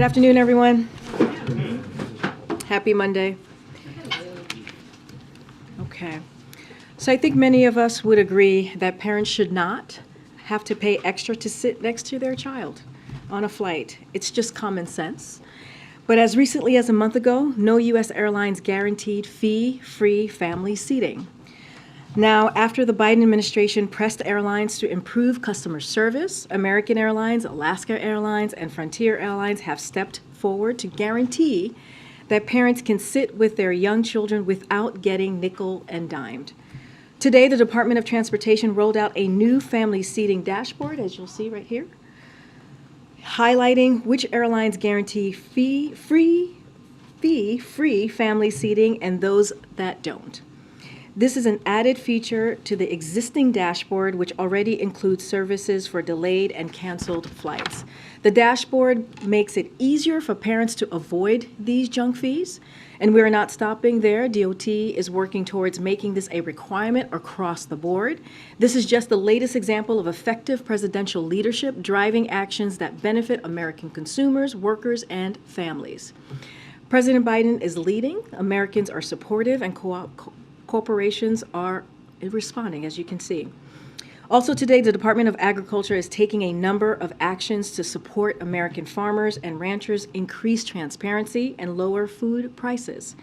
Good afternoon, everyone. Happy Monday. Okay. So I think many of us would agree that parents should not have to pay extra to sit next to their child on a flight. It's just common sense. But as recently as a month ago, no U.S. airlines guaranteed fee-free family seating. Now, after the Biden administration pressed airlines to improve customer service, American Airlines, Alaska Airlines, and Frontier Airlines have stepped forward to guarantee that parents can sit with their young children without getting nickel and dimed. Today, the Department of Transportation rolled out a new family seating dashboard, as you'll see right here, highlighting which airlines guarantee fee-free family seating and those that don't. This is an added feature to the existing dashboard, which already includes services for delayed and canceled flights. The dashboard makes it easier for parents to avoid these junk fees, and we're not stopping there. DOT is working towards making this a requirement across the board. This is just the latest example of effective presidential leadership driving actions that benefit American consumers, workers, and families. President Biden is leading. Americans are supportive, and corporations are responding, as you can see. Also today, the Department of Agriculture is taking a number of actions to support American farmers and ranchers, increase transparency, and lower food prices.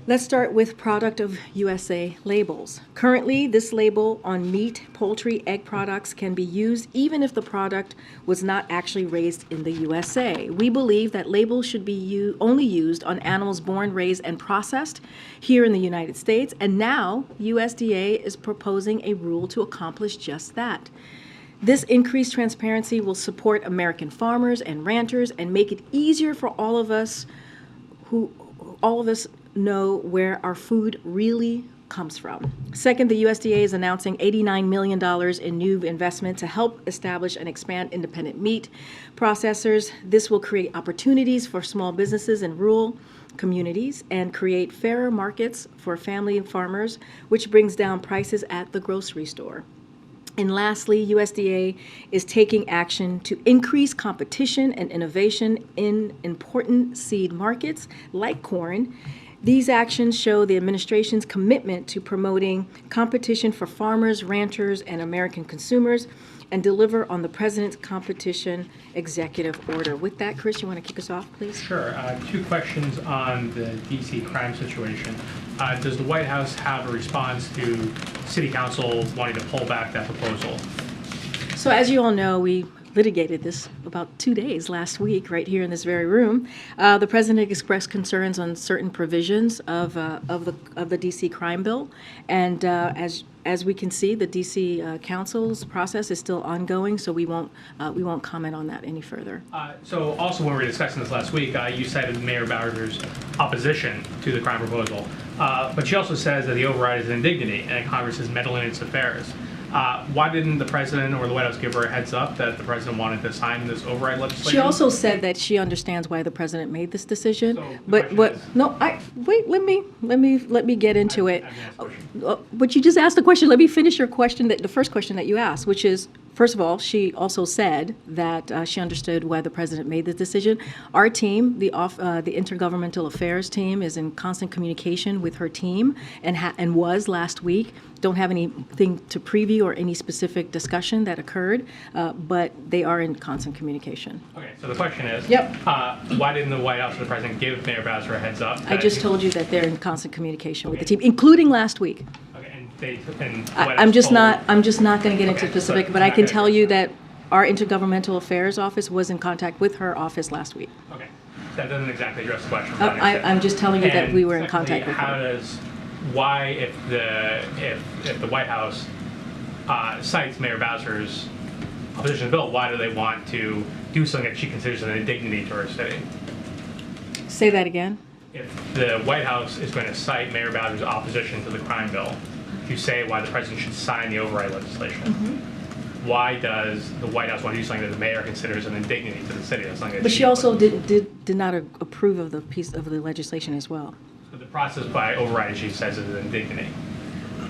Let's start with Product of USA labels. Currently, this label on meat, poultry, egg products can be used even if the product was not actually raised in the USA. We believe that labels should be only used on animals born, raised, and processed here in the United States, and now USDA is proposing a rule to accomplish just that. This increased transparency will support American farmers and ranchers and make it easier for all of us know where our food really comes from. Second, the USDA is announcing $89 million in new investment to help establish and expand independent meat processors. This will create opportunities for small businesses in rural communities and create fairer markets for family and farmers, which brings down prices at the grocery store. And lastly, USDA is taking action to increase competition and innovation in important seed markets like corn. These actions show the administration's commitment to promoting competition for farmers, ranchers, and American consumers, and deliver on the President's competition executive order. With that, Chris, you want to kick us off, please? Sure. Two questions on the D.C. crime situation. Does the White House have a response to City Council wanting to pull back that proposal? So as you all know, we litigated this about 2 days last week right here in this very room. The president expressed concerns on certain provisions of the D.C. crime bill, and as we can see, the D.C. Council's process is still ongoing, so we won't comment on that any further. So also when we were discussing this last week, you cited Mayor Bowser's opposition to the crime proposal, but she also says that the override is an indignity and that Congress is meddling in its affairs. Why didn't the president or the White House give her a heads up that the president wanted to sign this override legislation? She also said that she understands why the president made this decision. So but let me get into it. But you just asked the question. Let me finish your question. The first question that you asked, which is, first of all, she also said that she understood why the president made the decision. Our team, the Intergovernmental Affairs team, is in constant communication with her team and was last week. Don't have anything to preview or any specific discussion that occurred, but they are in constant communication. Okay, so the question is, Yep. Why didn't the White House or the president give Mayor Bowser a heads up? I just told you that they're in constant communication with the team, including last week. Okay, I'm just not going to get into specific, but I can tell you that our Intergovernmental Affairs office was in contact with her office last week. Okay, that doesn't exactly address the question. I'm just telling you that we were in contact with her. Why, if the White House cites Mayor Bowser's opposition to the bill, why do they want to do something that she considers an indignity to her city? Say that again. If the White House is going to cite Mayor Bowser's opposition to the crime bill to say why the president should sign the override legislation, why does the White House want to do something that the mayor considers an indignity to the city? That's but she also did not approve of the piece of the legislation as well. So the process by override, she says, is an indignity.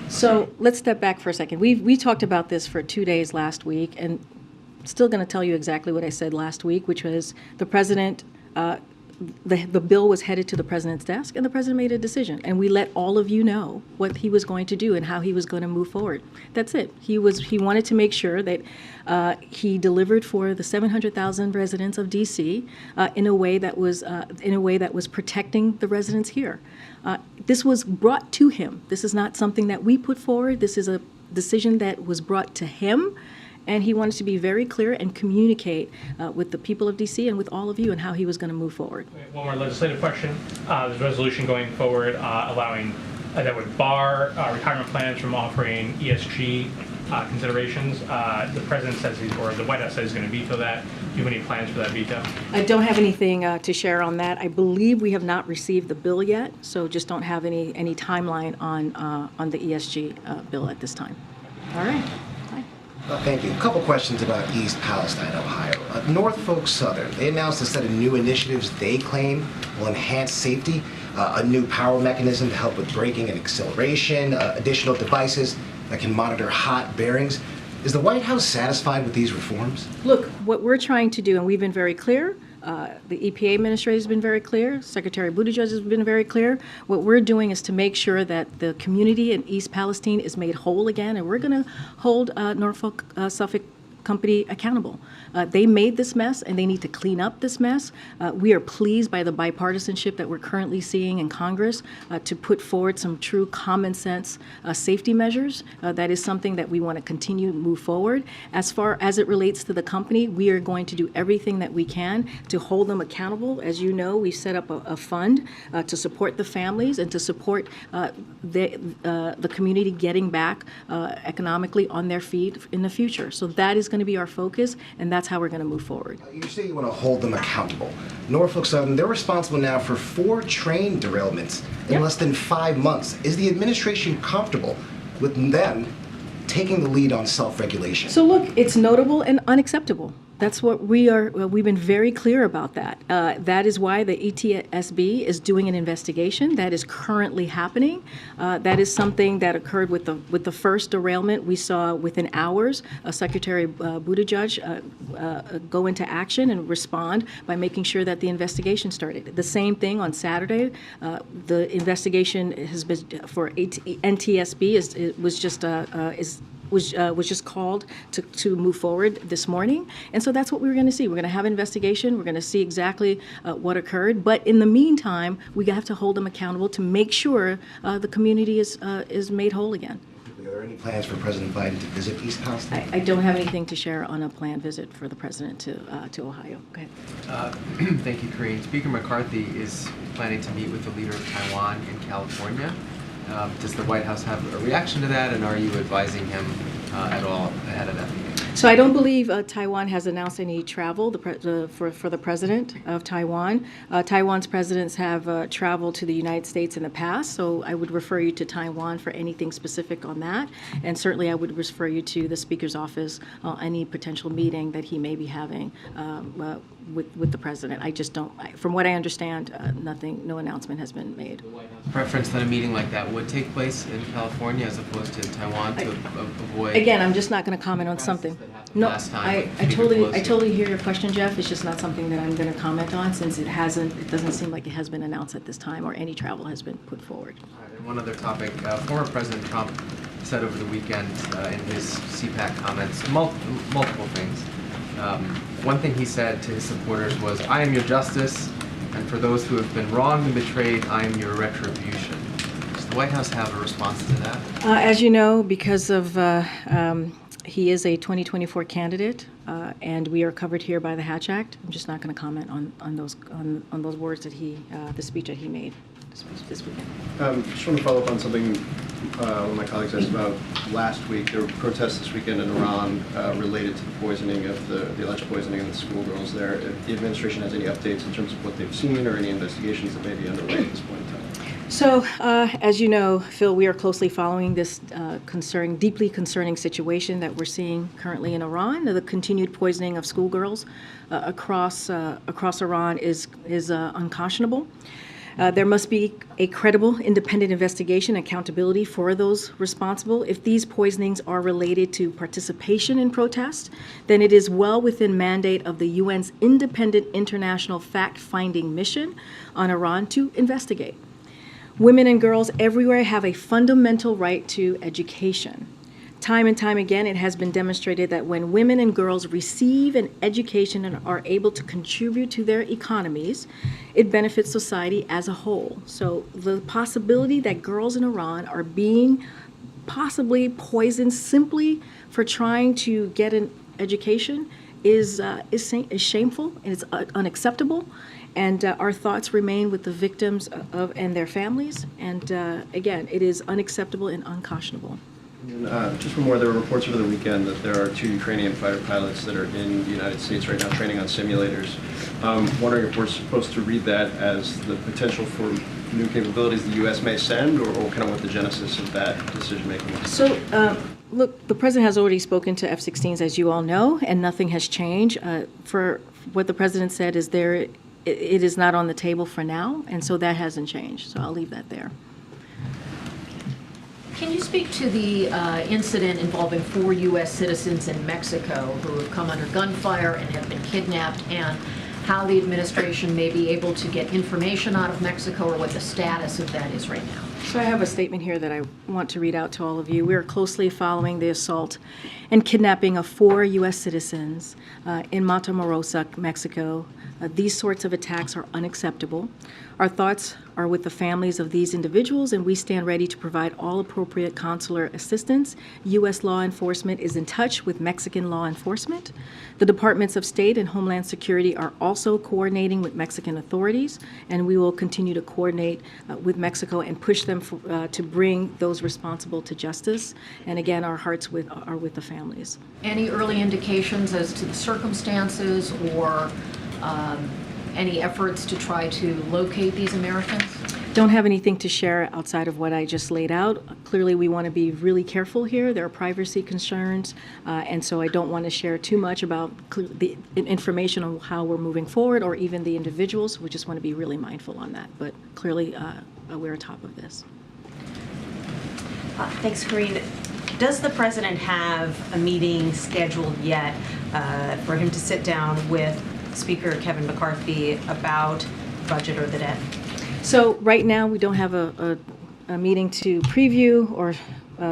So let's step back for a second. We talked about this for 2 days last week, and still going to tell you exactly what I said last week, which was the president the bill was headed to the president's desk, and the president made a decision. And we let all of you know what he was going to do and how he was going to move forward. That's it. He wanted to make sure that he delivered for the 700,000 residents of D.C. In a way that was protecting the residents here. This was brought to him. This is not something that we put forward. This is a decision that was brought to him. And he wanted to be very clear and communicate with the people of D.C. and with all of you and how he was going to move forward. One more legislative question. There's a resolution going forward allowing that would bar retirement plans from offering ESG considerations. The president says or the White House says he's going to veto that. Do you have any plans for that veto? I don't have anything to share on that. I believe we have not received the bill yet, so just don't have any timeline on the ESG bill at this time. All right. Thank you. A couple questions about East Palestine, Ohio. Norfolk Southern, they announced a set of new initiatives they claim will enhance safety, a new power mechanism to help with braking and acceleration, additional devices that can monitor hot bearings. Is the White House satisfied with these reforms? Look, what we're trying to do, and we've been very clear, the EPA administrator has been very clear, Secretary Buttigieg has been very clear. What we're doing is to make sure that the community in East Palestine is made whole again, and we're going to hold Norfolk Suffolk Company accountable. They made this mess, and they need to clean up this mess. We are pleased by the bipartisanship that we're currently seeing in Congress to put forward some true common sense safety measures. That is something that we want to continue to move forward. As far as it relates to the company, we are going to do everything that we can to hold them accountable. As you know, we set up a fund to support the families and to support the community getting back economically on their feet in the future. So that is going to be our focus, and that's how we're going to move forward. You say you want to hold them accountable. Norfolk Southern, they're responsible now for 4 train derailments in less than 5 months. Is the administration comfortable with them taking the lead on self-regulation? So look, it's notable and unacceptable. That's what we've been very clear about that. That is why the ETSB is doing an investigation that is currently happening. That is something that occurred with the first derailment. We saw within hours Secretary Buttigieg go into action and respond by making sure that the investigation started. The same thing on Saturday. The investigation has been for NTSB was just called to move forward this morning. And so that's what we're going to see. We're going to have investigation. We're going to see exactly what occurred. But in the meantime, we have to hold them accountable to make sure the community is made whole again. Are there any plans for President Biden to visit East Palestine? I don't have anything to share on a planned visit for the president to Ohio. Go ahead. Thank you, Karine. Speaker McCarthy is planning to meet with the leader of Taiwan in California. Does the White House have a reaction to that, and are you advising him at all ahead of that meeting? So I don't believe Taiwan has announced any travel for the president of Taiwan. Taiwan's presidents have traveled to the United States in the past, so I would refer you to Taiwan for anything specific on that. And certainly I would refer you to the Speaker's office any potential meeting that he may be having with the president. I just don't, from what I understand, no announcement has been made. Preference that a meeting like that would take place in California as opposed to Taiwan to avoid... Again, I'm just not going to comment on something. No, I totally hear your question, Jeff. It's just not something that I'm going to comment on since it doesn't seem like it has been announced at this time or any travel has been put forward. All right, and one other topic. Former President Trump said over the weekend in his CPAC comments multiple things. One thing he said to his supporters was, "I am your justice, and for those who have been wronged and betrayed, I am your retribution." Does the White House have a response to that? As you know, because of he is a 2024 candidate, and we are covered here by the Hatch Act. I'm just not going to comment on those words that the speech that he made this weekend. Just want to follow up on something one of my colleagues asked about last week. There were protests this weekend in Iran related to the poisoning of the alleged poisoning of the schoolgirls there. If the administration has any updates in terms of what they've seen or any investigations that may be underway at this point in time. So, as you know, Phil, we are closely following this deeply concerning situation that we're seeing currently in Iran. The continued poisoning of schoolgirls across Iran is unconscionable. There must be a credible, independent investigation, accountability for those responsible. If these poisonings are related to participation in protest, then it is well within mandate of the UN's independent international fact-finding mission on Iran to investigate. Women and girls everywhere have a fundamental right to education. Time and time again, it has been demonstrated that when women and girls receive an education and are able to contribute to their economies, it benefits society as a whole. So the possibility that girls in Iran are being possibly poisoned simply for trying to get an education is shameful and it's unacceptable. And our thoughts remain with the victims and their families. And again, it is unacceptable and unconscionable. And, just one more, there were reports over the weekend that there are 2 Ukrainian fighter pilots that are in the United States right now training on simulators. Wondering if we're supposed to read that as the potential for new capabilities the U.S. may send, or kind of what the genesis of that decision-making is? So, look, the president has already spoken to F-16s, as you all know, and nothing has changed. For what the president said is it is not on the table for now, and so that hasn't changed. So I'll leave that there. Can you speak to the incident involving 4 U.S. citizens in Mexico who have come under gunfire and have been kidnapped, and how the administration may be able to get information out of Mexico, or what the status of that is right now? So I have a statement here that I want to read out to all of you. We are closely following the assault and kidnapping of 4 U.S. citizens in Matamoros, Mexico. These sorts of attacks are unacceptable. Our thoughts are with the families of these individuals, and we stand ready to provide all appropriate consular assistance. U.S. law enforcement is in touch with Mexican law enforcement. The Departments of State and Homeland Security are also coordinating with Mexican authorities, and we will continue to coordinate with Mexico and push them to bring those responsible to justice. And again, our hearts are with the families. Any early indications as to the circumstances, or any efforts to try to locate these Americans? Don't have anything to share outside of what I just laid out. Clearly, we want to be really careful here. There are privacy concerns, and so I don't want to share too much about the information on how we're moving forward, or even the individuals. We just want to be really mindful on that. But clearly, we're on top of this. Thanks, Karine. Does the president have a meeting scheduled yet for him to sit down with Speaker Kevin McCarthy about budget or the debt? So right now, we don't have a meeting to preview or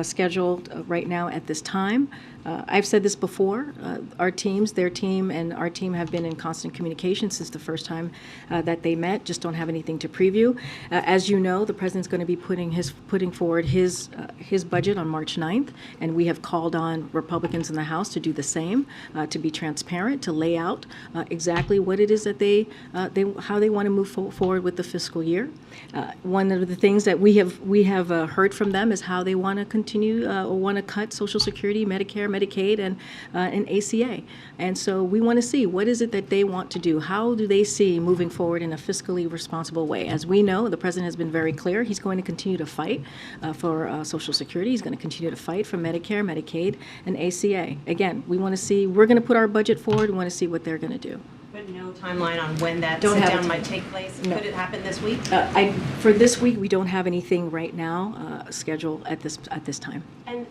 scheduled right now at this time. I've said this before. Our teams, their team, and our team have been in constant communication since the first time that they met. Just don't have anything to preview. As you know, the president's going to be putting forward his budget on March 9th, and we have called on Republicans in the House to do the same, to be transparent, to lay out exactly what it is that how they want to move forward with the fiscal year. One of the things that we have heard from them is how they want to continue or want to cut Social Security, Medicare, Medicaid, and ACA. And so we want to see what is it that they want to do. How do they see moving forward in a fiscally responsible way? As we know, the president has been very clear. He's going to continue to fight for Social Security. He's going to continue to fight for Medicare, Medicaid, and ACA. Again, we want to see, we're going to put our budget forward. We want to see what they're going to do. But no timeline on when that Don't have sit-down a might take place? No. Could it happen this week? For this week, we don't have anything right now scheduled at this time. And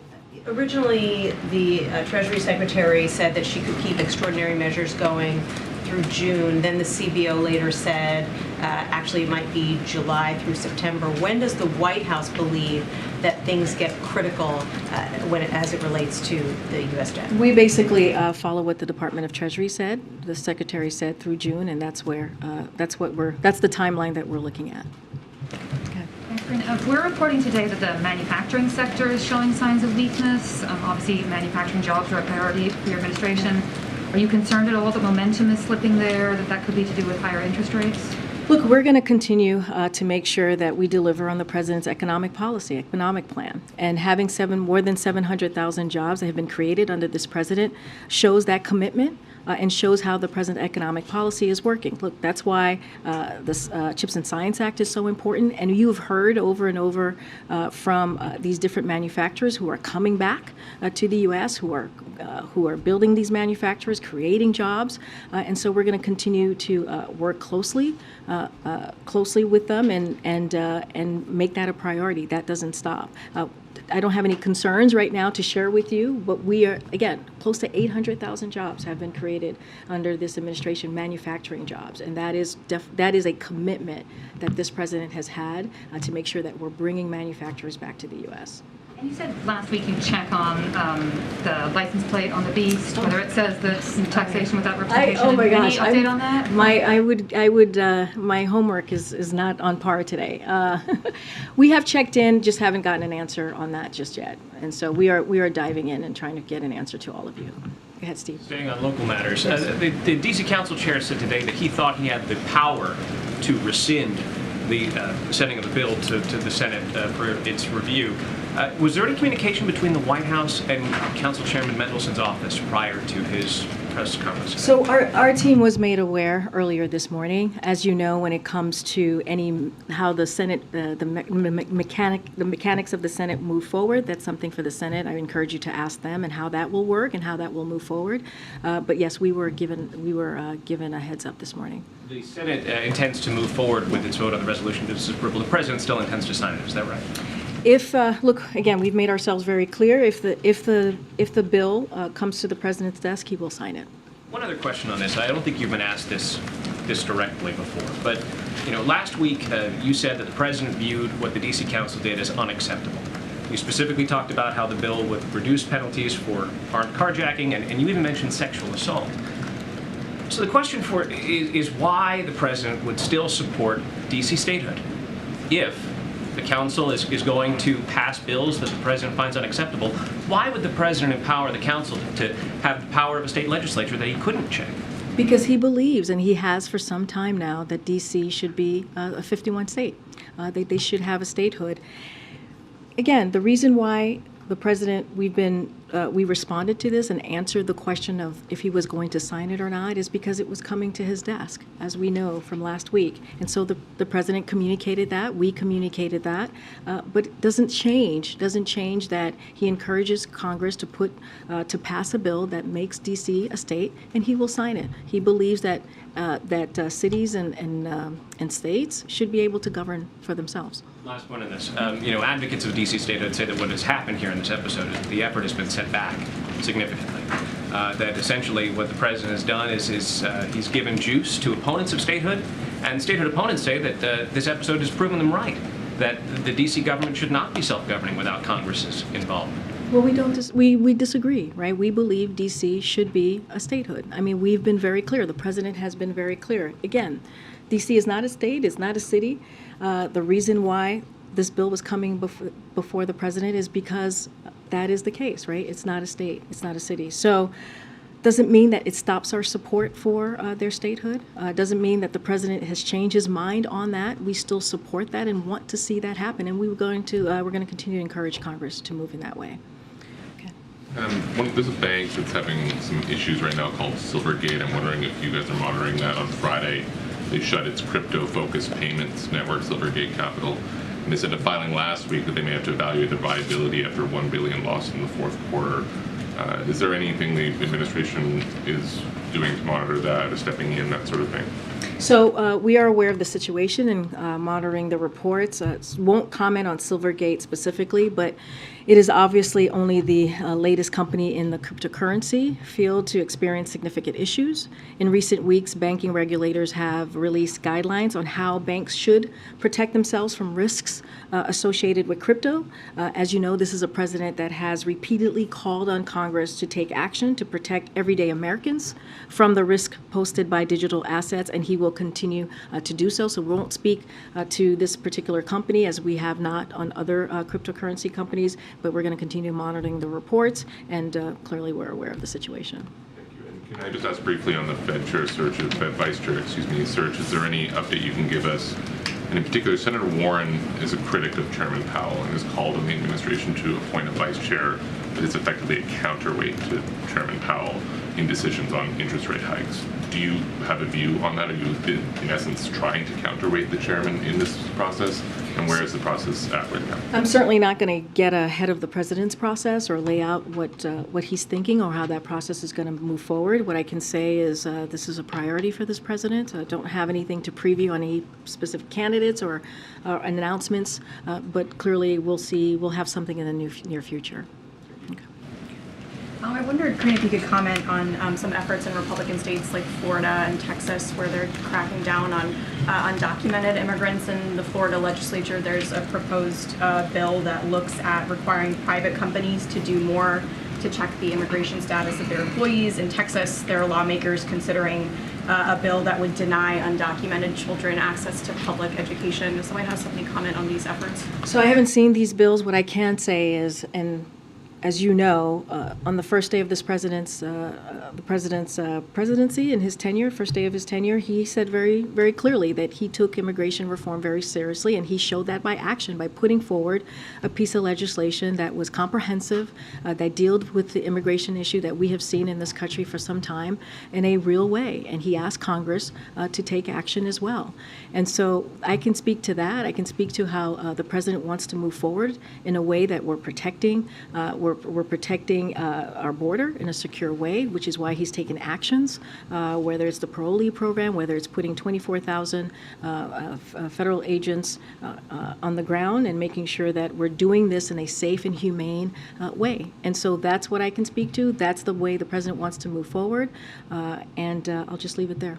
originally, the Treasury Secretary said that she could keep extraordinary measures going through June. Then the CBO later said actually it might be July through September. When does the White House believe that things get critical as it relates to the U.S. debt? We basically follow what the Department of Treasury said. The Secretary said through June, and that's the timeline that we're looking at. We're reporting today that the manufacturing sector is showing signs of weakness. Obviously, manufacturing jobs are a priority for your administration. Are you concerned at all that momentum is slipping there, that could be to do with higher interest rates? Look, we're going to continue to make sure that we deliver on the president's economic policy, economic plan. And having more than 700,000 jobs that have been created under this president shows that commitment and shows how the present economic policy is working. Look, that's why this CHIPS and Science Act is so important. And you have heard over and over from these different manufacturers who are coming back to the U.S., who are building these manufacturers, creating jobs. And so we're going to continue to work closely with them and make that a priority. That doesn't stop. I don't have any concerns right now to share with you, but we are, again, close to 800,000 jobs have been created under this administration, manufacturing jobs, and that is a commitment that this president has had to make sure that we're bringing manufacturers back to the U.S. And you said last week you check on the license plate on the Beast, whether it says that's taxation without representation. Oh my gosh! Any update on that? My homework is not on par today. We have checked in, just haven't gotten an answer on that just yet, and so we are diving in and trying to get an answer to all of you. Go ahead, Steve. Staying on local matters, the DC Council Chair said today that he thought he had the power to rescind the sending of the bill to the Senate for its review. Was there any communication between the White House and Council Chairman Mendelson's office prior to his press conference? So our team was made aware earlier this morning. As you know, when it comes to how the Senate, the mechanics of the Senate move forward, that's something for the Senate. I encourage you to ask them and how that will work and how that will move forward. But yes, we were given a heads up this morning. The Senate intends to move forward with its vote on the resolution to disapproval. The president still intends to sign it. Is that right? If look again, we've made ourselves very clear. If the bill comes to the president's desk, he will sign it. One other question on this. I don't think you've been asked this directly before, but last week you said that the president viewed what the D.C. Council did as unacceptable. You specifically talked about how the bill would reduce penalties for armed carjacking, and you even mentioned sexual assault. So the question is why the president would still support D.C. statehood if the council is going to pass bills that the president finds unacceptable. Why would the president empower the council to have the power of a state legislature that he couldn't check? Because he believes, and he has for some time now, that D.C. should be a 51 state. They should have a statehood. Again, the reason why the president, we responded to this and answered the question of if he was going to sign it or not is because it was coming to his desk, as we know from last week. And so the president communicated that, we communicated that, but it doesn't change that he encourages Congress to pass a bill that makes D.C. a state, and he will sign it. He believes that cities and states should be able to govern for themselves. Last one in this. Advocates of D.C. statehood say that what has happened here in this episode is that the effort has been set back significantly. That essentially what the president has done is he's given juice to opponents of statehood, and statehood opponents say that this episode has proven them right, that the D.C. government should not be self-governing without Congress's involvement. Well, we disagree, right? We believe D.C. should be a statehood. I mean, we've been very clear. The president has been very clear. Again, D.C. is not a state. It's not a city. The reason why this bill was coming before the president is because that is the case, right? It's not a state. It's not a city. So doesn't mean that it stops our support for their statehood. Doesn't mean that the president has changed his mind on that. We still support that and want to see that happen. And we're going to continue to encourage Congress to move in that way. There's a bank that's having some issues right now called Silvergate. I'm wondering if you guys are monitoring that. On Friday, they shut its crypto-focused payments network, Silvergate Capital. And they said in a filing last week that they may have to evaluate their viability after $1 billion lost in the fourth quarter. Is there anything the administration is doing to monitor that or stepping in, that sort of thing? So we are aware of the situation and monitoring the reports. Won't comment on Silvergate specifically, but it is obviously only the latest company in the cryptocurrency field to experience significant issues. In recent weeks, banking regulators have released guidelines on how banks should protect themselves from risks associated with crypto. As you know, this is a president that has repeatedly called on Congress to take action to protect everyday Americans from the risk posted by digital assets, and he will continue to do so. So we won't speak to this particular company, as we have not on other cryptocurrency companies, but we're going to continue monitoring the reports, and clearly we're aware of the situation. Thank you. And can I just ask briefly on the Fed chair search, Fed vice chair, search, is there any update you can give us? And in particular, Senator Warren is a critic of Chairman Powell and has called on the administration to appoint a vice chair that is effectively a counterweight to Chairman Powell. indecisions on interest rate hikes. Do you have a view on that? Are you, in essence, trying to counterweight the chairman in this process? And where is the process at right now? I'm certainly not going to get ahead of the president's process or lay out what he's thinking or how that process is going to move forward. What I can say is this is a priority for this president. I don't have anything to preview on any specific candidates or announcements, but clearly we'll have something in the near future. I wondered, Karine, if you could comment on some efforts in Republican states like Florida and Texas where they're cracking down on undocumented immigrants. In the Florida legislature, there's a proposed bill that looks at requiring private companies to do more to check the immigration status of their employees. In Texas, there are lawmakers considering a bill that would deny undocumented children access to public education. Does the White House have any comment on these efforts? So I haven't seen these bills. What I can say is, and as you know, on the first day of this president's presidency in his tenure, first day of his tenure, he said very, very clearly that he took immigration reform very seriously, and he showed that by action, by putting forward a piece of legislation that was comprehensive, that dealt with the immigration issue that we have seen in this country for some time in a real way. And he asked Congress to take action as well. And so I can speak to that. I can speak to how the president wants to move forward in a way that we're protecting our border in a secure way, which is why he's taken actions, whether it's the parolee program, whether it's putting 24,000 federal agents on the ground and making sure that we're doing this in a safe and humane way. And so that's what I can speak to. That's the way the president wants to move forward, and I'll just leave it there.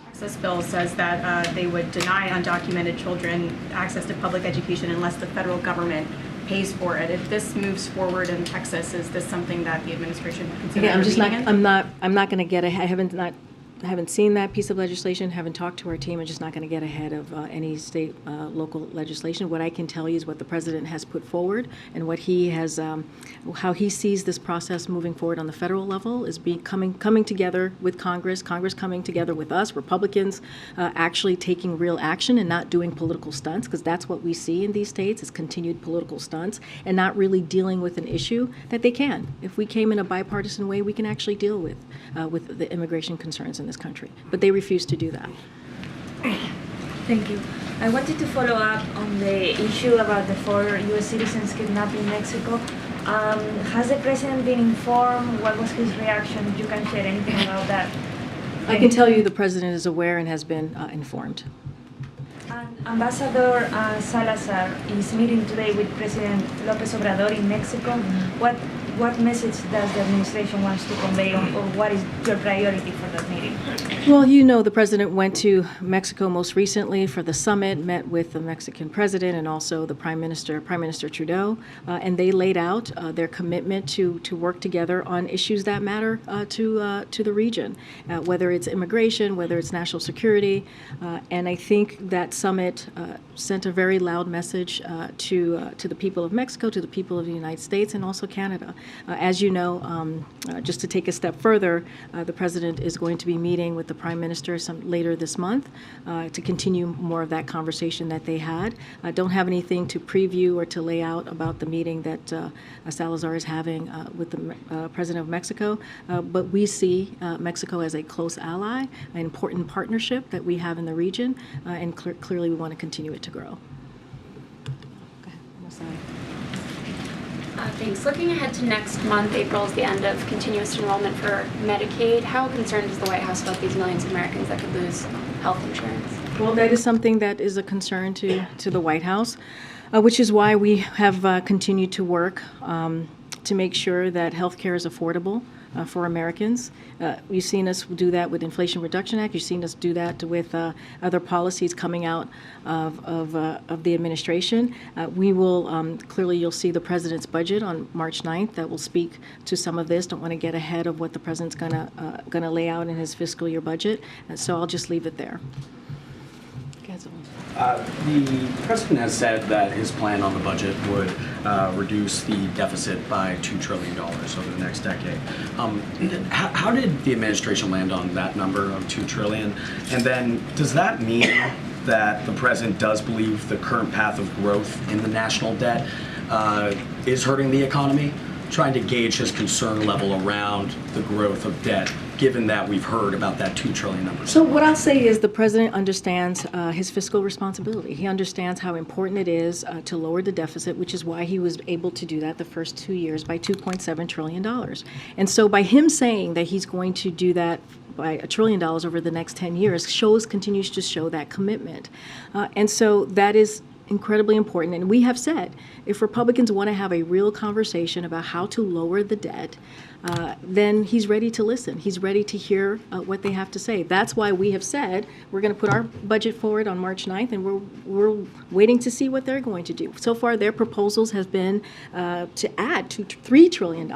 Texas bill says that they would deny undocumented children access to public education unless the federal government pays for it. If this moves forward in Texas, is this something that the administration would consider? Again, I'm not going to get ahead. I haven't seen that piece of legislation, haven't talked to our team. I'm just not going to get ahead of any state, local legislation. What I can tell you is what the president has put forward and what he has, how he sees this process moving forward on the federal level is coming together with Congress coming together with us, Republicans, actually taking real action and not doing political stunts, because that's what we see in these states is continued political stunts and not really dealing with an issue that they can. If we came in a bipartisan way, we can actually deal with the immigration concerns in this country, but they refuse to do that. Thank you. I wanted to follow up on the issue about the 4 U.S. citizens kidnapped in Mexico. Has the president been informed? What was his reaction? If you can share anything about that. I can tell you the president is aware and has been informed. Ambassador Salazar is meeting today with President López Obrador in Mexico. What message does the administration want to convey, or what is your priority for that meeting? Well, you know, the president went to Mexico most recently for the summit, met with the Mexican president and also the Prime Minister Trudeau, and they laid out their commitment to work together on issues that matter to the region, whether it's immigration, whether it's national security, and I think that summit sent a very loud message to the people of Mexico, to the people of the United States, and also Canada. As you know, just to take a step further, the president is going to be meeting with the Prime Minister later this month to continue more of that conversation that they had. I don't have anything to preview or to lay out about the meeting that Salazar is having with the President of Mexico, but we see Mexico as a close ally, an important partnership that we have in the region, and clearly we want to continue it to grow. Thanks. Looking ahead to next month, April is the end of continuous enrollment for Medicaid. How concerned is the White House about these millions of Americans that could lose health insurance? Well, that is something that is a concern to the White House, which is why we have continued to work to make sure that health care is affordable for Americans. You've seen us do that with Inflation Reduction Act. You've seen us do that with other policies coming out of the administration. We will, clearly you'll see the president's budget on March 9th that will speak to some of this. Don't want to get ahead of what the president's gonna lay out in his fiscal year budget. So I'll just leave it there. The president has said that his plan on the budget would reduce the deficit by $2 trillion over the next decade. How did the administration land on that number of $2 trillion? And then does that mean that the president does believe the current path of growth in the national debt is hurting the economy? trying to gauge his concern level around the growth of debt, given that we've heard about that $2 trillion number. So what I'll say is the president understands his fiscal responsibility. He understands how important it is to lower the deficit, which is why he was able to do that the first 2 years by $2.7 trillion. And so by him saying that he's going to do that by $1 trillion over the next 10 years continues to show that commitment. And so that is incredibly important. And we have said, if Republicans want to have a real conversation about how to lower the debt, then he's ready to listen. He's ready to hear what they have to say. That's why we have said we're going to put our budget forward on March 9th, and we're waiting to see what they're going to do. So far, their proposals have been to add $3 trillion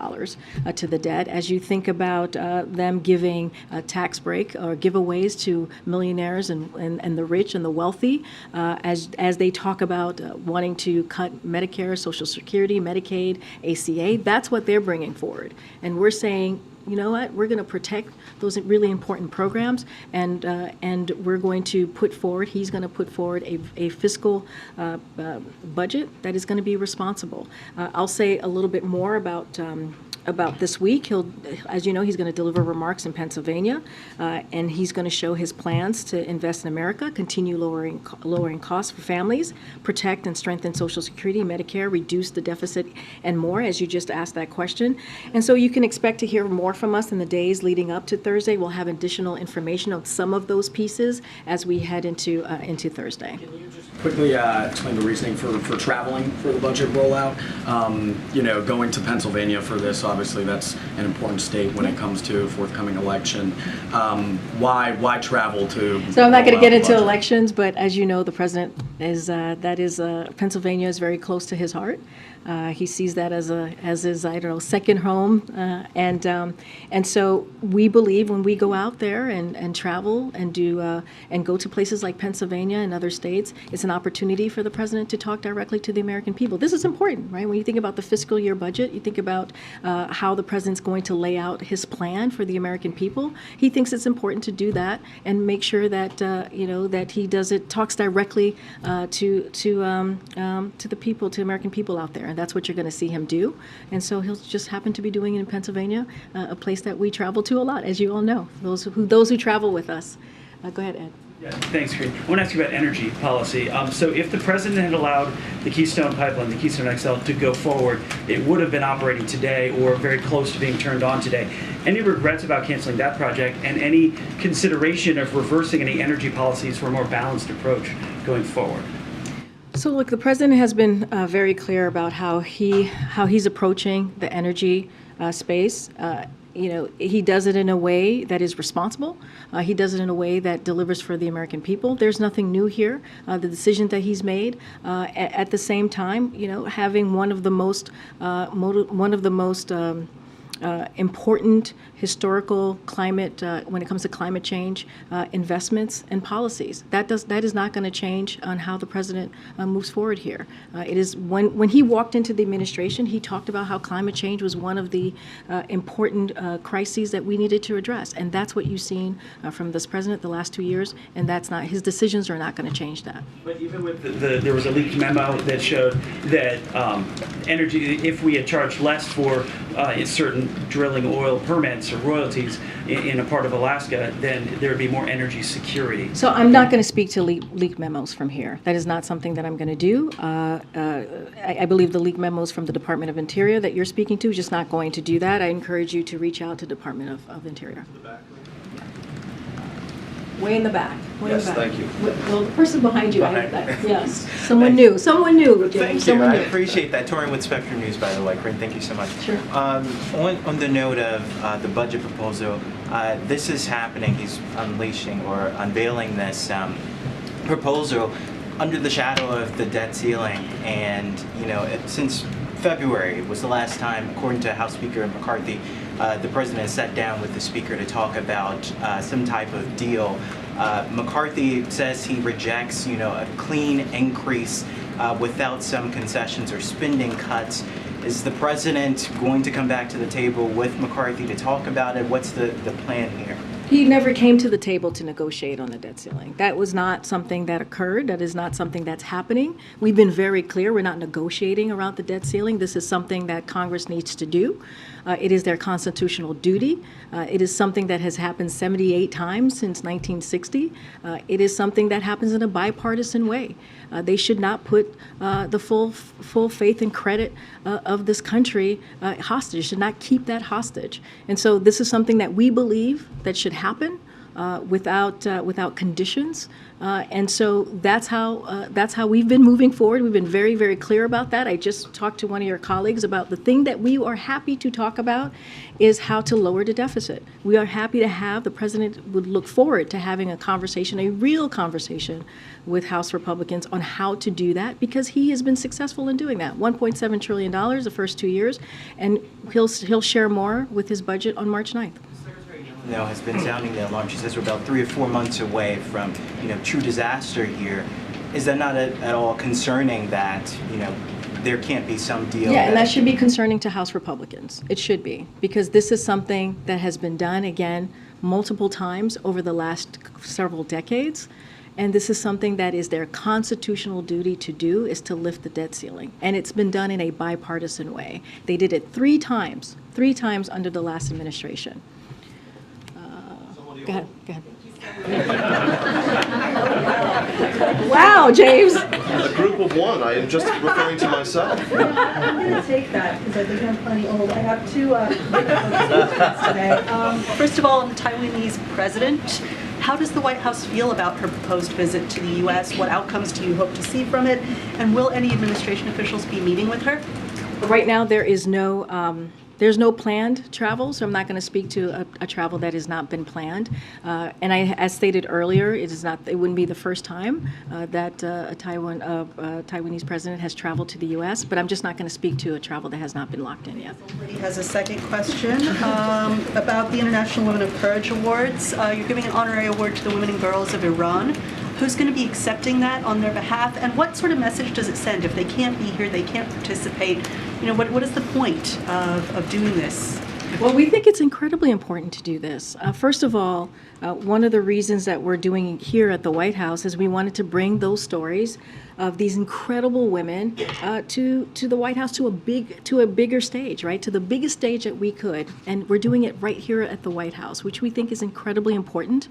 to the debt. As you think about them giving a tax break or giveaways to millionaires and the rich and the wealthy, as they talk about wanting to cut Medicare, Social Security, Medicaid, ACA, that's what they're bringing forward. And we're saying, you know what, we're going to protect those really important programs, and we're going to put forward, he's going to put forward a fiscal budget that is going to be responsible. I'll say a little bit more about this week. As you know, he's going to deliver remarks in Pennsylvania, and he's going to show his plans to invest in America, continue lowering costs for families, protect and strengthen Social Security, Medicare, reduce the deficit, and more, as you just asked that question. And so you can expect to hear more from us in the days leading up to Thursday. We'll have additional information on some of those pieces as we head into Thursday. Can you just quickly explain the reasoning for traveling for the budget rollout? Going to Pennsylvania for this, obviously that's an important state when it comes to forthcoming election. Why travel to? So I'm not going to get into budget? elections, but as you know, the president Pennsylvania is very close to his heart. He sees that as his second home, and so we believe when we go out there and travel and do and go to places like Pennsylvania and other states, it's an opportunity for the president to talk directly to the American people. This is important, right? When you think about the fiscal year budget, you think about how the president's going to lay out his plan for the American people. He thinks it's important to do that and make sure that that he talks directly to the people, to American people out there. And that's what you're going to see him do. And so he'll just happen to be doing it in Pennsylvania, a place that we travel to a lot, as you all know, those who travel with us. Go ahead, Ed. Yeah, thanks, Karine. I want to ask you about energy policy. So if the president had allowed the Keystone Pipeline, the Keystone XL, to go forward, it would have been operating today or very close to being turned on today. Any regrets about canceling that project, and any consideration of reversing any energy policies for a more balanced approach going forward? So look, the president has been very clear about how he's approaching the energy space. He does it in a way that is responsible. He does it in a way that delivers for the American people. There's nothing new here. The decision that he's made, at the same time, having one of the most important historical climate, when it comes to climate change, investments and policies. That is not going to change on how the president moves forward here. It is when he walked into the administration, he talked about how climate change was one of the important crises that we needed to address, and that's what you've seen from this president the last 2 years. And his decisions are not going to change that. But even with there was a leaked memo that showed that energy, if we had charged less for certain drilling oil permits or royalties in a part of Alaska, then there would be more energy security. So I'm not going to speak to leaked memos from here. That is not something that I'm going to do. I believe the leaked memos from the Department of Interior that you're speaking to is just not going to do that. I encourage you to reach out to Department of Interior. Way in the back. Yes, thank you. Well, the person behind you, yes. Someone Thank new. Someone new. Thank you. I appreciate that. Torian with Spectrum News, by the way. Karine, thank you so much. Sure. On the note of the budget proposal, this is happening. He's unleashing or unveiling this proposal under the shadow of the debt ceiling. And, since February was the last time, according to House Speaker McCarthy, the president sat down with the speaker to talk about some type of deal. McCarthy says he rejects, a clean increase without some concessions or spending cuts. Is the president going to come back to the table with McCarthy to talk about it? What's the plan here? He never came to the table to negotiate on the debt ceiling. That was not something that occurred. That is not something that's happening. We've been very clear, we're not negotiating around the debt ceiling. This is something that Congress needs to do. It is their constitutional duty. It is something that has happened 78 times since 1960. It is something that happens in a bipartisan way. They should not put the full faith and credit of this country hostage, should not keep that hostage. And so this is something that we believe that should happen without conditions. And so that's how we've been moving forward. We've been very, very clear about that. I just talked to one of your colleagues about the thing that we are happy to talk about is how to lower the deficit. We are happy to have, the president would look forward to having a conversation, a real conversation with House Republicans on how to do that, because he has been successful in doing that. $1.7 trillion the first 2 years, and he'll share more with his budget on March 9th. Has been sounding the alarm. She says we're about 3 or 4 months away from, true disaster here. Is that not at all concerning that, there can't be some deal? Yeah, and that should be concerning to House Republicans. It should be, because this is something that has been done, again, multiple times over the last several decades. And this is something that is their constitutional duty to do, is to lift the debt ceiling. And it's been done in a bipartisan way. They did it three times under the last administration. Go ahead. Wow, James. A group of one. I am just referring to myself. I'm going to take that because I think I'm plenty old. I have two questions today. First of all, on the Taiwanese president, how does the White House feel about her proposed visit to the U.S.? What outcomes do you hope to see from it? And will any administration officials be meeting with her? Right now, there's no planned travel, so I'm not going to speak to a travel that has not been planned. And as stated earlier, it wouldn't be the first time that a Taiwanese president has traveled to the U.S., but I'm just not going to speak to a travel that has not been locked in yet. He has a second question about the International Women of Courage Awards. You're giving an honorary award to the women and girls of Iran. Who's going to be accepting that on their behalf? And what sort of message does it send if they can't be here, they can't participate? What is the point of doing this? Well, we think it's incredibly important to do this. First of all, one of the reasons that we're doing it here at the White House is we wanted to bring those stories of these incredible women to the White House, to a bigger stage, right? To the biggest stage that we could. And we're doing it right here at the White House, which we think is incredibly important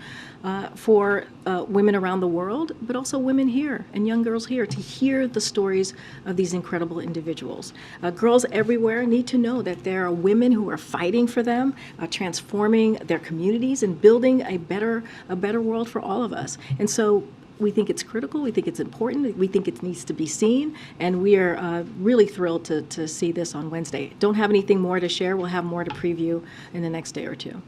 for women around the world, but also women here and young girls here to hear the stories of these incredible individuals. Girls everywhere need to know that there are women who are fighting for them, transforming their communities and building a better world for all of us. And so we think it's critical, we think it's important, we think it needs to be seen, and we are really thrilled to see this on Wednesday. Don't have anything more to share. We'll have more to preview in the next day or two.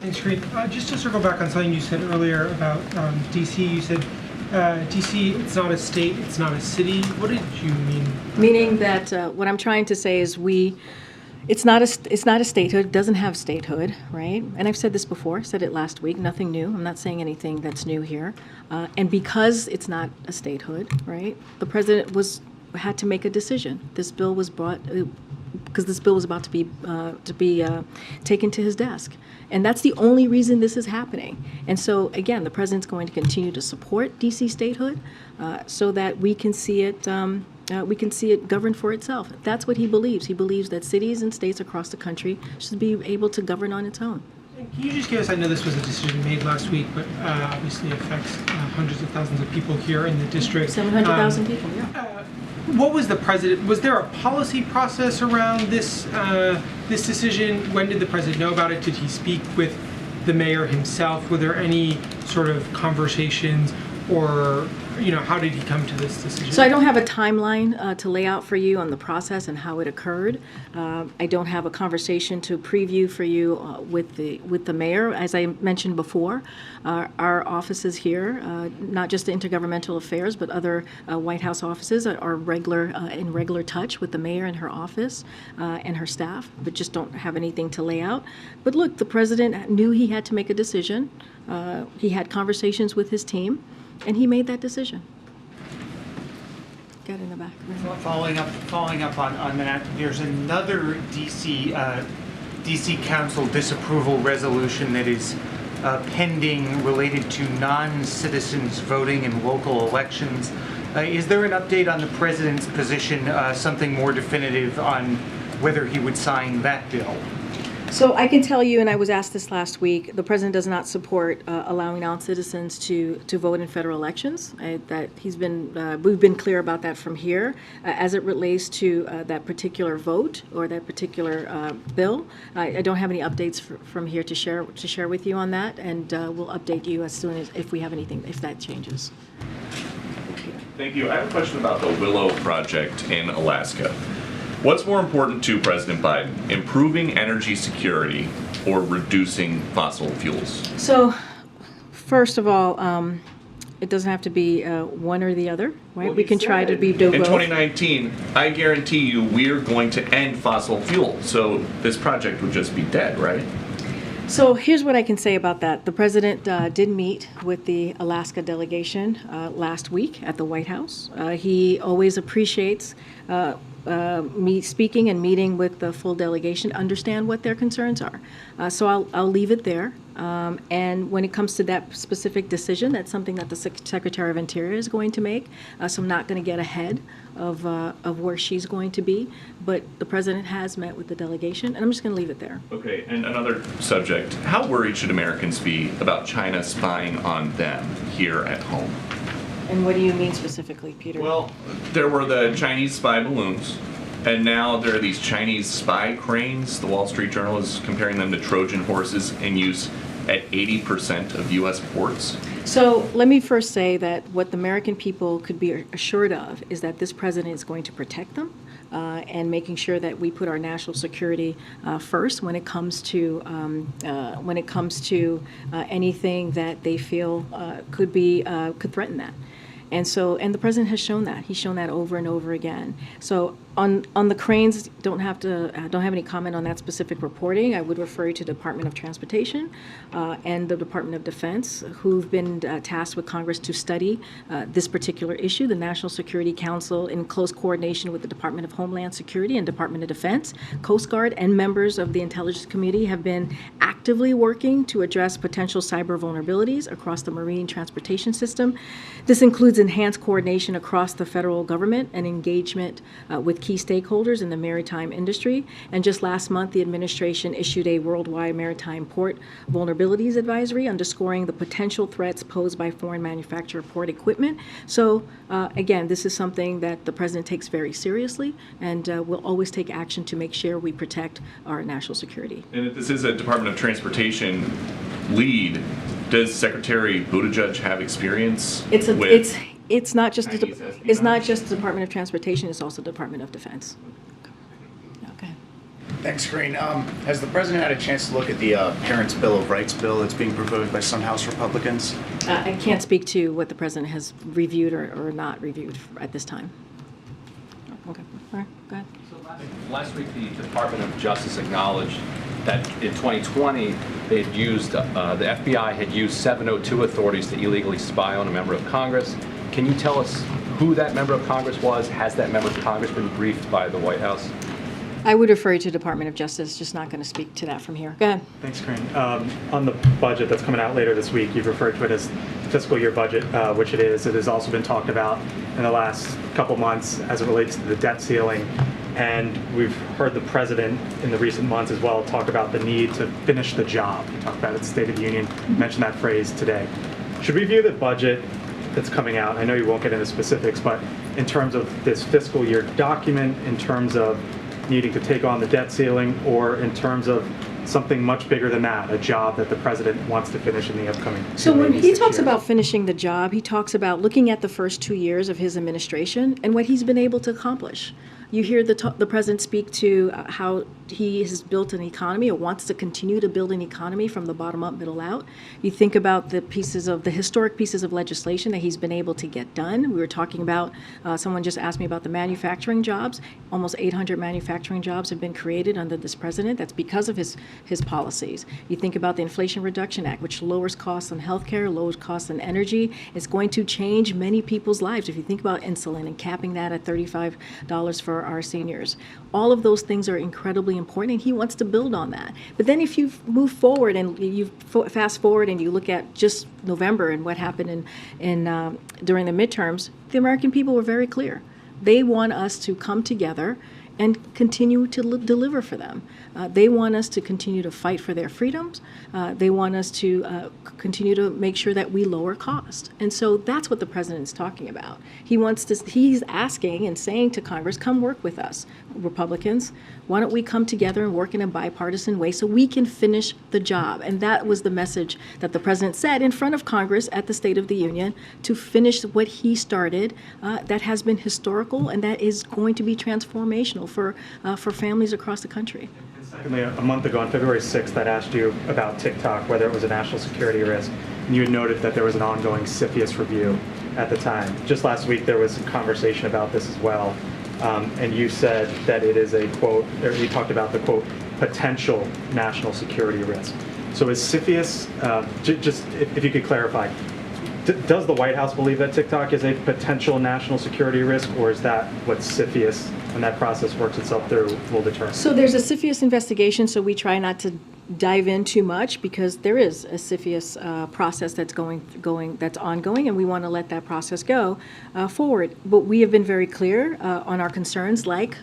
Thanks, Karine. Just to circle back on something you said earlier about D.C., you said D.C., it's not a state, it's not a city. What did you mean? Meaning that what I'm trying to say is it's not a statehood, it doesn't have statehood, right? And I've said this before, said it last week, nothing new. I'm not saying anything that's new here. And because it's not a statehood, right, the president had to make a decision. This bill was brought because this bill was about to be taken to his desk. And that's the only reason this is happening. And so, again, the president's going to continue to support D.C. statehood so that we can see it govern for itself. That's what he believes. He believes that cities and states across the country should be able to govern on its own. Can you just give us, I know this was a decision made last week, but obviously affects hundreds of thousands of people here in the district. 700,000 people, yeah. What was was there a policy process around this decision? When did the president know about it? Did he speak with the mayor himself? Were there any sort of conversations, or how did he come to this decision? So I don't have a timeline to lay out for you on the process and how it occurred. I don't have a conversation to preview for you with the mayor. As I mentioned before, our offices here, not just the Intergovernmental Affairs, but other White House offices are in regular touch with the mayor and her office and her staff, but just don't have anything to lay out. But look, the president knew he had to make a decision. He had conversations with his team, and he made that decision. Get in the back. Following up on that, there's another DC DC Council disapproval resolution that is pending related to non-citizens voting in local elections. Is there an update on the president's position, something more definitive on whether he would sign that bill? So I can tell you, and I was asked this last week, the president does not support allowing non-citizens to vote in federal elections. That we've been clear about that from here. As it relates to that particular vote or that particular bill, I don't have any updates from here to share with you on that, and we'll update you as soon as if we have anything, if that changes. Thank you. I have a question about the Willow Project in Alaska. What's more important to President Biden, improving energy security or reducing fossil fuels? So, first of all, it doesn't have to be one or the other, right? Well, we can try to be in both. 2019, I guarantee you we're going to end fossil fuel. So this project would just be dead, right? So here's what I can say about that. The president did meet with the Alaska delegation last week at the White House. He always appreciates me speaking and meeting with the full delegation, understand what their concerns are. So I'll leave it there. And when it comes to that specific decision, that's something that the Secretary of Interior is going to make. So I'm not going to get ahead of where she's going to be. But the president has met with the delegation, and I'm just going to leave it there. Okay, and another subject. How worried should Americans be about China spying on them here at home? And what do you mean specifically, Peter? Well, there were the Chinese spy balloons, and now there are these Chinese spy cranes. The Wall Street Journal is comparing them to Trojan horses in use at 80% of U.S. ports. So let me first say that what the American people could be assured of is that this president is going to protect them and making sure that we put our national security first when it comes to anything that they feel could threaten that. And the president has shown that. He's shown that over and over again. So on the cranes, don't have any comment on that specific reporting. I would refer you to the Department of Transportation and the Department of Defense, who've been tasked with Congress to study this particular issue. The National Security Council, in close coordination with the Department of Homeland Security and Department of Defense, Coast Guard, and members of the intelligence community, have been actively working to address potential cyber vulnerabilities across the marine transportation system. This includes enhanced coordination across the federal government and engagement with key stakeholders in the maritime industry. And just last month, the administration issued a worldwide maritime port vulnerabilities advisory underscoring the potential threats posed by foreign manufactured port equipment. So again, this is something that the president takes very seriously, and will always take action to make sure we protect our national security. And if this is a Department of Transportation lead, does Secretary Buttigieg have experience with It's not just the Department of Transportation, it's also the Department of Defense. Okay. Thanks, Karine. Has the president had a chance to look at the Parents' Bill of Rights bill that's being proposed by some House Republicans? I can't speak to what the president has reviewed or not reviewed at this time. Okay, all right, go ahead. Last week, the Department of Justice acknowledged that in 2020, they had used, the FBI had used 702 authorities to illegally spy on a member of Congress. Can you tell us who that member of Congress was? Has that member of Congress been briefed by the White House? I would refer you to Department of Justice, just not going to speak to that from here. Go ahead. Thanks, Karine. On the budget that's coming out later this week, you've referred to it as fiscal year budget, which it is. It has also been talked about in the last couple months as it relates to the debt ceiling. And we've heard the president in the recent months as well talk about the need to finish the job. He talked about it at the State of the Union, mentioned that phrase today. Should we view the budget that's coming out, I know you won't get into specifics, but in terms of this fiscal year document, in terms of needing to take on the debt ceiling, or in terms of something much bigger than that, a job that the president wants to finish in the upcoming So when he talks about finishing the job, he talks about looking at the first 2 years of his administration and what he's been able to accomplish. You hear the president speak to how he has built an economy or wants to continue to build an economy from the bottom up, middle out. You think about the historic pieces of legislation that he's been able to get done. We were talking about, someone just asked me about the manufacturing jobs. Almost 800 manufacturing jobs have been created under this president. That's because of his policies. You think about the Inflation Reduction Act, which lowers costs on healthcare, lowers costs on energy. It's going to change many people's lives. If you think about insulin and capping that at $35 for our seniors. All of those things are incredibly really important, and he wants to build on that. But then if you move forward and you fast forward and you look at just November and what happened during the midterms, the American people were very clear. They want us to come together and continue to deliver for them. They want us to continue to fight for their freedoms. They want us to continue to make sure that we lower cost. And so that's what the president is talking about. He's asking and saying to Congress, come work with us, Republicans. Why don't we come together and work in a bipartisan way so we can finish the job? And that was the message that the president said in front of Congress at the State of the Union, to finish what he started that has been historical and that is going to be transformational for families across the country. Secondly, a month ago on February 6th, I'd asked you about TikTok, whether it was a national security risk, and you had noted that there was an ongoing CFIUS review at the time. Just last week, there was some conversation about this as well, and you said that it is a, quote, or you talked about the, quote, potential national security risk. So is CFIUS, just if you could clarify, does the White House believe that TikTok is a potential national security risk, or is that what CFIUS, when that process works itself through, will determine? So there's a CFIUS investigation, so we try not to dive in too much because there is a CFIUS process that's that's ongoing, and we want to let that process go forward. But we have been very clear on our concerns, like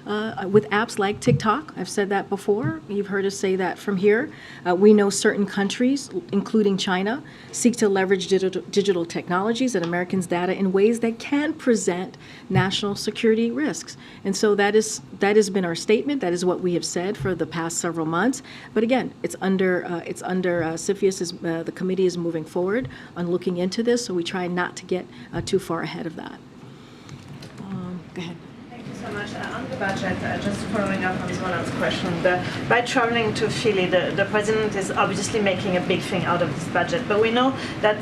with apps like TikTok. I've said that before. You've heard us say that from here. We know certain countries, including China, seek to leverage digital technologies and Americans' data in ways that can present national security risks. And so that has been our statement. That is what we have said for the past several months. But again, it's under CFIUS. The committee is moving forward on looking into this, so we try not to get too far ahead of that. Go ahead. Thank you so much. On the budget, just following up on Zolan's question, by traveling to Philly, the president is obviously making a big thing out of this budget, but we know that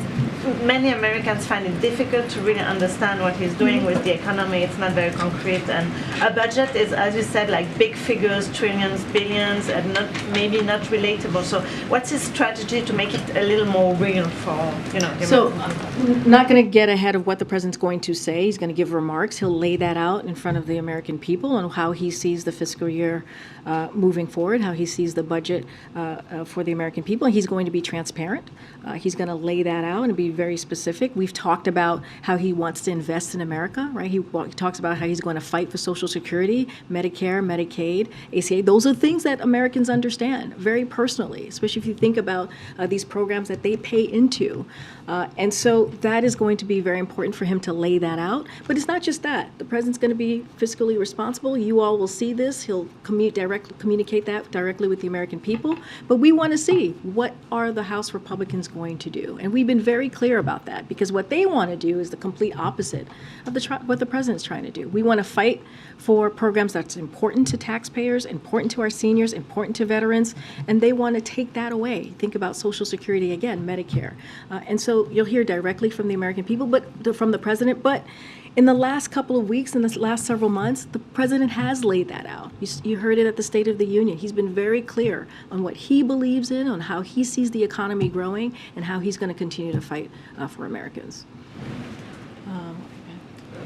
many Americans find it difficult to really understand what he's doing with the economy. It's not very concrete, and a budget is, as you said, like big figures, trillions, billions, and maybe not relatable. So what's his strategy to make it a little more real for, the So, American not going to get ahead of what the president's going to say. He's going to give remarks. He'll lay that out in front of the American people on how he sees the fiscal year moving forward, how he sees the budget for the American people. He's going to be transparent. He's going to lay that out and be very specific. We've talked about how he wants to invest in America, right? He talks about how he's going to fight for Social Security, Medicare, Medicaid, ACA. Those are things that Americans understand very personally, especially if you think about these programs that they pay into. And so that is going to be very important for him to lay that out. But it's not just that. The president's going to be fiscally responsible. You all will see this. He'll communicate that directly with the American people. But we want to see, what are the House Republicans going to do? And we've been very clear about that, because what they want to do is the complete opposite of what the president's trying to do. We want to fight for programs that's important to taxpayers, important to our seniors, important to veterans, and they want to take that away. Think about Social Security again, Medicare. And so you'll hear directly from the American people, but from the president. But in the last couple of weeks, in the last several months, the president has laid that out. You heard it at the State of the Union. He's been very clear on what he believes in, on how he sees the economy growing, and how he's going to continue to fight for Americans.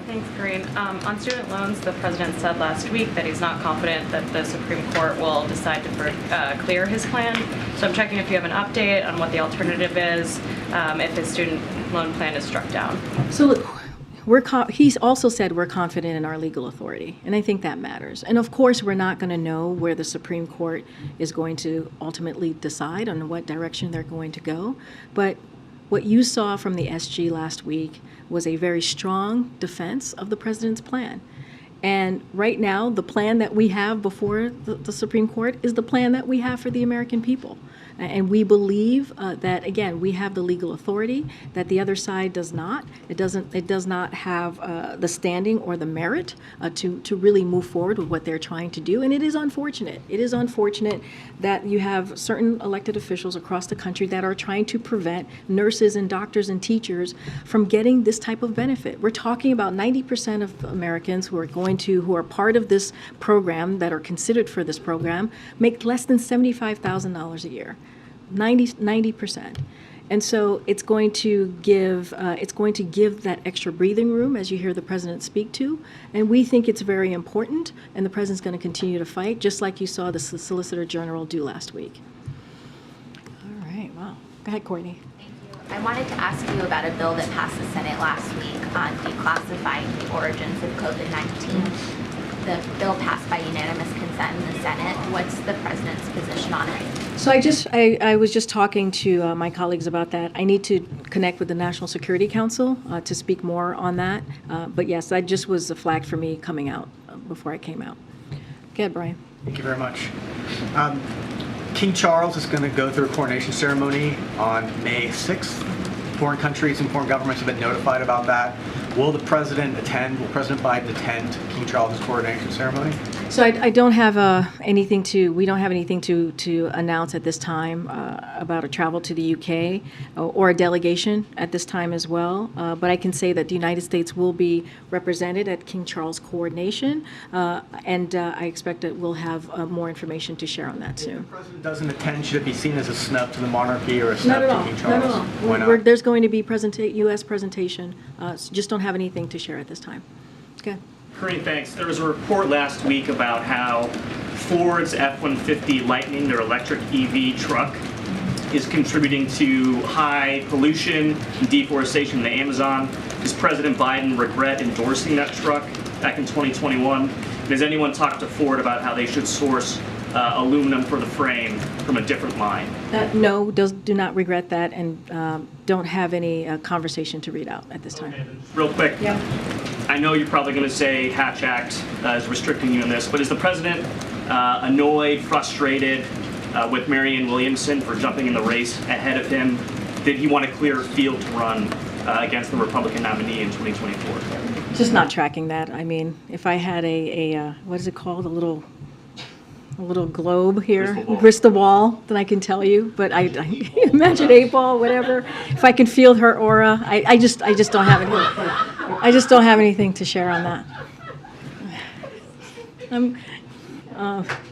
Thanks, Karine. On student loans, the president said last week that he's not confident that the Supreme Court will decide to clear his plan. So I'm checking if you have an update on what the alternative is if his student loan plan is struck down. So look, he's also said we're confident in our legal authority, and I think that matters. And of course, we're not going to know where the Supreme Court is going to ultimately decide on what direction they're going to go. But what you saw from the SG last week was a very strong defense of the president's plan. And right now, the plan that we have before the Supreme Court is the plan that we have for the American people. And we believe that, again, we have the legal authority that the other side does not. It does not have the standing or the merit to really move forward with what they're trying to do. And it is unfortunate. It is unfortunate that you have certain elected officials across the country that are trying to prevent nurses and doctors and teachers from getting this type of benefit. We're talking about 90% of Americans who are part of this program, that are considered for this program, make less than $75,000 a year. 90%. And so it's going to give that extra breathing room, as you hear the president speak to. And we think it's very important, and the president's going to continue to fight, just like you saw the Solicitor General do last week. All right, wow. Go ahead, Courtney. I wanted to ask you about a bill that passed the Senate last week on declassifying the origins of COVID-19. The bill passed by unanimous consent in the Senate. What's the president's position on it? So I was just talking to my colleagues about that. I need to connect with the National Security Council to speak more on that. But yes, that just was a flag for me coming out before I came out. Go ahead, Brian. Thank you very much. King Charles is going to go through a coronation ceremony on May 6th. Foreign countries and foreign governments have been notified about that. Will the president attend? Will President Biden attend King Charles's coronation ceremony? So I don't have anything we don't have anything to announce at this time about a travel to the UK or a delegation at this time as well. But I can say that the United States will be represented at King Charles' coronation, and I expect that we'll have more information to share on that soon. If the president doesn't attend, should it be seen as a snub to the monarchy or a snub to King Charles? Not at all. Why not? There's going to be U.S. presentation. So just don't have anything to share at this time. Okay. Karine, thanks. There was a report last week about how Ford's F-150 Lightning, their electric EV truck, is contributing to high pollution and deforestation in the Amazon. Does President Biden regret endorsing that truck back in 2021? Has anyone talked to Ford about how they should source aluminum for the frame from a different line? No, do not regret that, and don't have any conversation to read out at this time. Okay, real quick. Yep. I know you're probably going to say Hatch Act is restricting you in this, but is the president annoyed, frustrated with Marianne Williamson for jumping in the race ahead of him? Did he want a clear field to run against the Republican nominee in 2024? Just not tracking that. I mean, if I had a what is it called, a little globe here, crystal ball, then I can tell you. But I imagine 8-ball, whatever. If I can feel her aura, I just don't have any. I just don't have anything to share on that.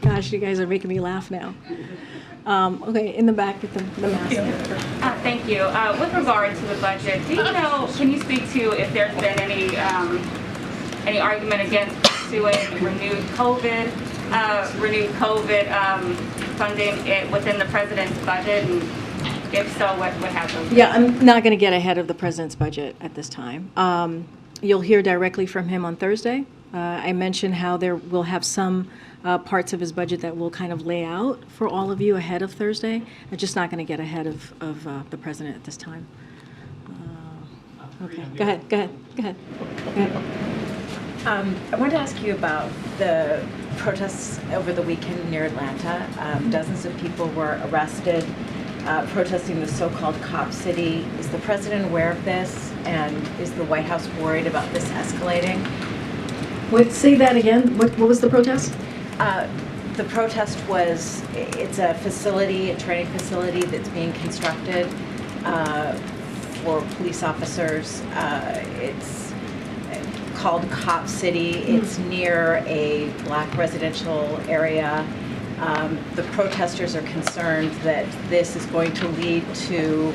Gosh, you guys are making me laugh now. Okay, in the back at the mask. Thank you. With regard to the budget, can you speak to if there's been any argument against pursuing renewed COVID funding within the president's budget, and if so, what happened? Yeah, I'm not going to get ahead of the president's budget at this time. You'll hear directly from him on Thursday. I mentioned how we'll have some parts of his budget that we'll kind of lay out for all of you ahead of Thursday. I'm just not going to get ahead of the president at this time. Okay, go ahead. I wanted to ask you about the protests over the weekend near Atlanta. Dozens of people were arrested protesting the so-called cop city. Is the president aware of this, and is the White House worried about this escalating? Wait, say that again. What was the protest? The protest was, it's a facility, a training facility that's being constructed for police officers. It's called Cop City. It's near a black residential area. The protesters are concerned that this is going to lead to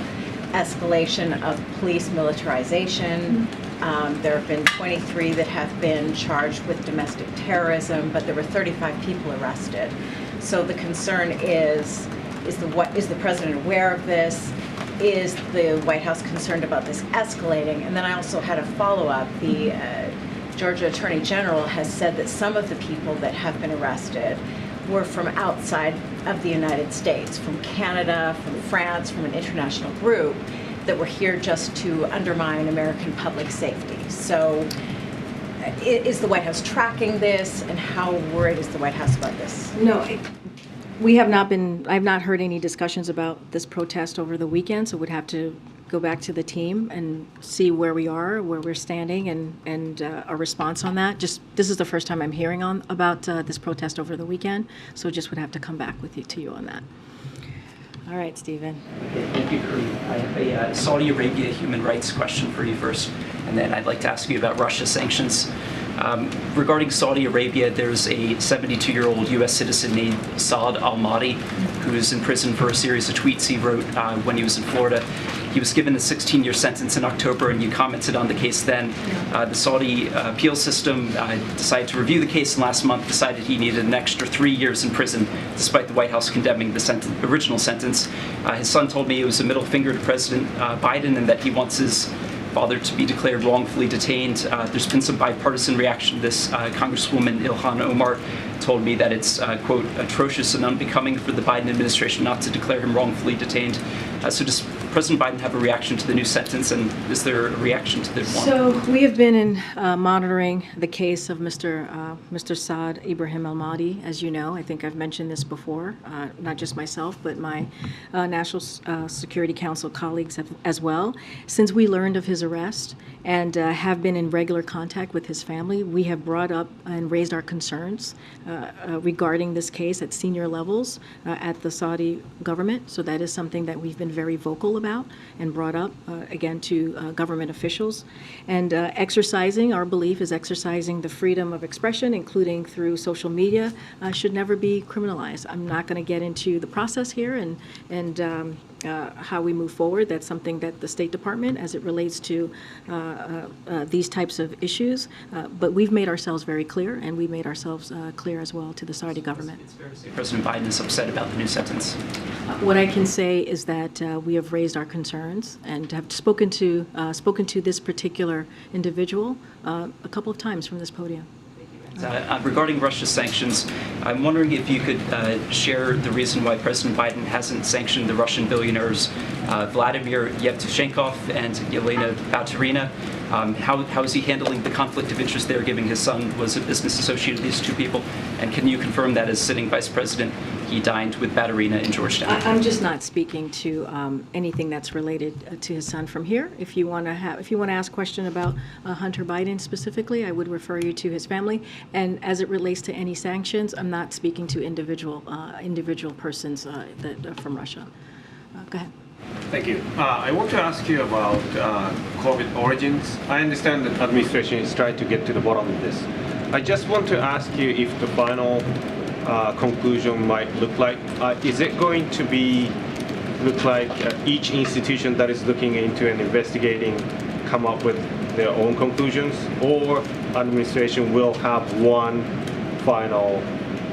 escalation of police militarization. There have been 23 that have been charged with domestic terrorism, but there were 35 people arrested. So the concern is the president aware of this? Is the White House concerned about this escalating? And then I also had a follow-up. The Georgia Attorney General has said that some of the people that have been arrested were from outside of the United States, from Canada, from France, from an international group that were here just to undermine American public safety. So is the White House tracking this, and how worried is the White House about this? No, I've not heard any discussions about this protest over the weekend, so we'd have to go back to the team and see where we are, where we're standing, and a response on that. Just this is the first time I'm hearing about this protest over the weekend, so just would have to come back to you on that. All right, Stephen. Okay, thank you, Karine. I have a Saudi Arabia human rights question for you first, and then I'd like to ask you about Russia sanctions. Regarding Saudi Arabia, there's a 72-year-old U.S. citizen named Saad al-Mahdi who is in prison for a series of tweets he wrote when he was in Florida. He was given a 16-year sentence in October, and you commented on the case then. The Saudi appeal system decided to review the case, and last month decided he needed an extra 3 years in prison, despite the White House condemning the original sentence. His son told me it was a middle finger to President Biden, and that he wants his father to be declared wrongfully detained. There's been some bipartisan reaction to this. Congresswoman Ilhan Omar told me that it's, quote, atrocious and unbecoming for the Biden administration not to declare him wrongfully detained. So does President Biden have a reaction to the new sentence, and is there a reaction to the one? So we have been monitoring the case of Mr. Saad Ibrahim al-Mahdi, as you know. I think I've mentioned this before, not just myself, but my National Security Council colleagues as well. Since we learned of his arrest and have been in regular contact with his family, we have brought up and raised our concerns regarding this case at senior levels at the Saudi government. So that is something that we've been very vocal about and brought up again to government officials. And our belief is exercising the freedom of expression, including through social media, should never be criminalized. I'm not going to get into the process here and how we move forward. That's something that the State Department, as it relates to these types of issues, but we've made ourselves very clear, and we made ourselves clear as well to the Saudi government. It's fair to say President Biden is upset about the new sentence. What I can say is that we have raised our concerns and have spoken to this particular individual a couple of times from this podium. Regarding Russia's sanctions, I'm wondering if you could share the reason why President Biden hasn't sanctioned the Russian billionaires Vladimir Yevtushenkov and Yelena Baturina. How is he handling the conflict of interest there, given his son was a business associate of these two people? And can you confirm that as sitting vice president, he dined with Baturina in Georgetown? I'm just not speaking to anything that's related to his son from here. If you want to ask a question about Hunter Biden specifically, I would refer you to his family. And as it relates to any sanctions, I'm not speaking to individual persons from Russia. Go ahead. Thank you. I want to ask you about COVID origins. I understand that administration is trying to get to the bottom of this. I just want to ask you if the final conclusion might look like, is it going to look like each institution that is looking into and investigating come up with their own conclusions, or administration will have one final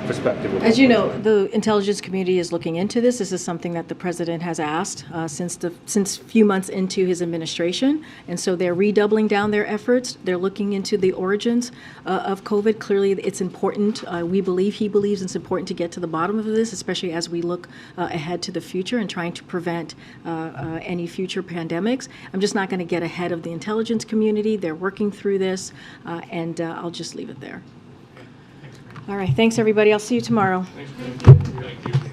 perspective? As you know, the intelligence community is looking into this. This is something that the president has asked since a few months into his administration, and so they're redoubling down their efforts. They're looking into the origins of COVID. Clearly, it's important. He believes it's important to get to the bottom of this, especially as we look ahead to the future and trying to prevent any future pandemics. I'm just not going to get ahead of the intelligence community. They're working through this, and I'll just leave it there. All right, thanks everybody. I'll see you tomorrow. Thank you.